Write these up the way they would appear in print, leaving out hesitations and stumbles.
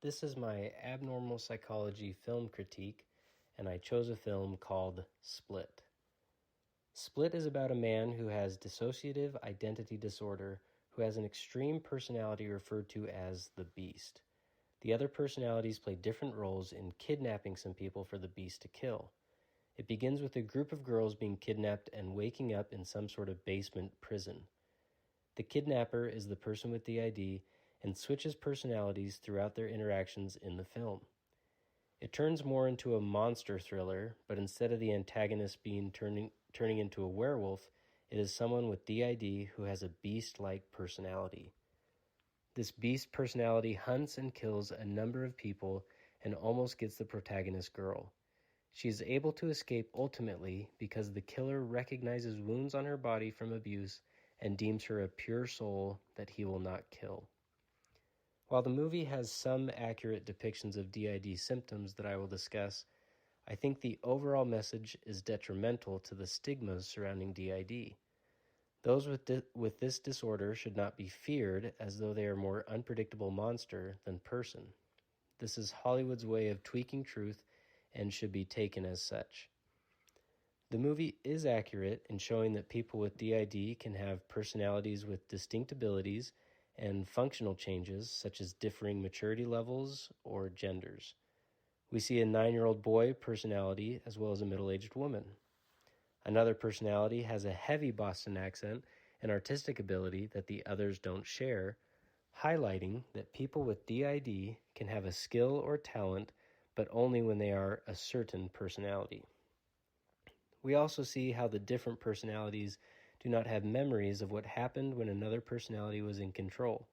This is my abnormal psychology film critique, and I chose a film called Split. Split is about a man who has dissociative identity disorder who has an extreme personality referred to as the Beast. The other personalities play different roles in kidnapping some people for the Beast to kill. It begins with a group of girls being kidnapped and waking up in some sort of basement prison. The kidnapper is the person with DID and switches personalities throughout their interactions in the film. It turns more into a monster thriller, but instead of the antagonist turning into a werewolf, it is someone with DID who has a beast-like personality. This beast personality hunts and kills a number of people and almost gets the protagonist girl. She is able to escape ultimately because the killer recognizes wounds on her body from abuse and deems her a pure soul that he will not kill. While the movie has some accurate depictions of DID symptoms that I will discuss, I think the overall message is detrimental to the stigmas surrounding DID. Those with this disorder should not be feared as though they are a more unpredictable monster than person. This is Hollywood's way of tweaking truth and should be taken as such. The movie is accurate in showing that people with DID can have personalities with distinct abilities and functional changes such as differing maturity levels or genders. We see a 9-year-old boy personality as well as a middle-aged woman. Another personality has a heavy Boston accent and artistic ability that the others don't share, highlighting that people with DID can have a skill or talent, but only when they are a certain personality. We also see how the different personalities do not have memories of what happened when another personality was in control.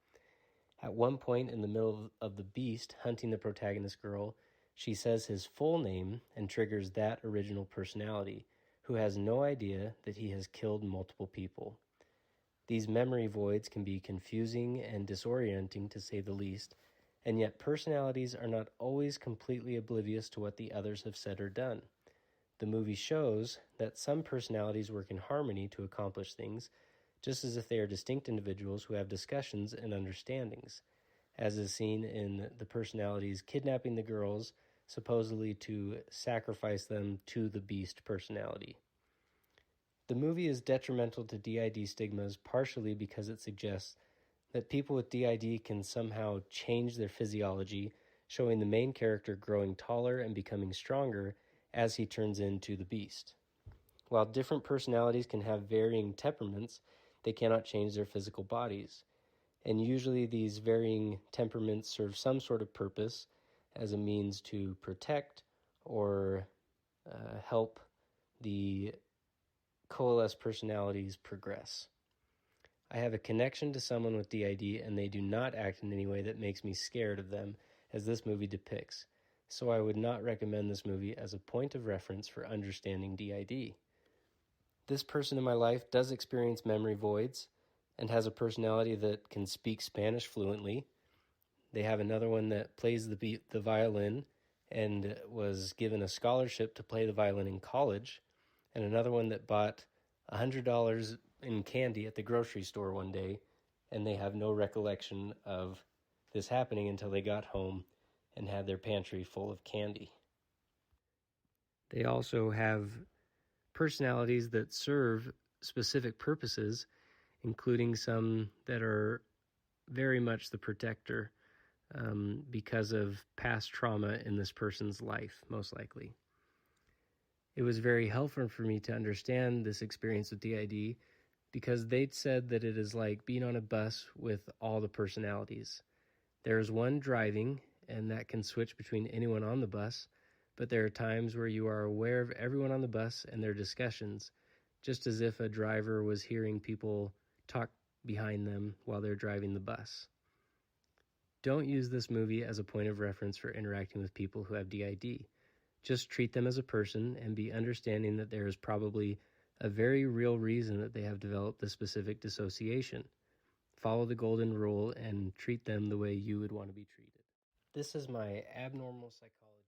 At one point in the middle of the Beast hunting the protagonist girl, she says his full name and triggers that original personality, who has no idea that he has killed multiple people. These memory voids can be confusing and disorienting to say the least, and yet personalities are not always completely oblivious to what the others have said or done. The movie shows that some personalities work in harmony to accomplish things, just as if they are distinct individuals who have discussions and understandings, as is seen in the personalities kidnapping the girls, supposedly to sacrifice them to the Beast personality. The movie is detrimental to DID stigmas partially because it suggests that people with DID can somehow change their physiology, showing the main character growing taller and becoming stronger as he turns into the Beast. While different personalities can have varying temperaments, they cannot change their physical bodies. And usually these varying temperaments serve some sort of purpose as a means to protect or help the coalesced personalities progress. I have a connection to someone with DID, and they do not act in any way that makes me scared of them, as this movie depicts. So I would not recommend this movie as a point of reference for understanding DID. This person in my life does experience memory voids and has a personality that can speak Spanish fluently. They have another one that plays the violin and was given a scholarship to play the violin in college, and another one that bought $100 in candy at the grocery store one day, and they have no recollection of this happening until they got home and had their pantry full of candy. They also have personalities that serve specific purposes, including some that are very much the protector because of past trauma in this person's life, most likely. It was very helpful for me to understand this experience with DID because they'd said that it is like being on a bus with all the personalities. There's one driving, and that can switch between anyone on the bus, but there are times where you are aware of everyone on the bus and their discussions, just as if a driver was hearing people talk behind them while they're driving the bus. Don't use this movie as a point of reference for interacting with people who have DID. Just treat them as a person and be understanding that there is probably a very real reason that they have developed this specific dissociation. Follow the golden rule and treat them the way you would want to be treated. This is my abnormal psychology.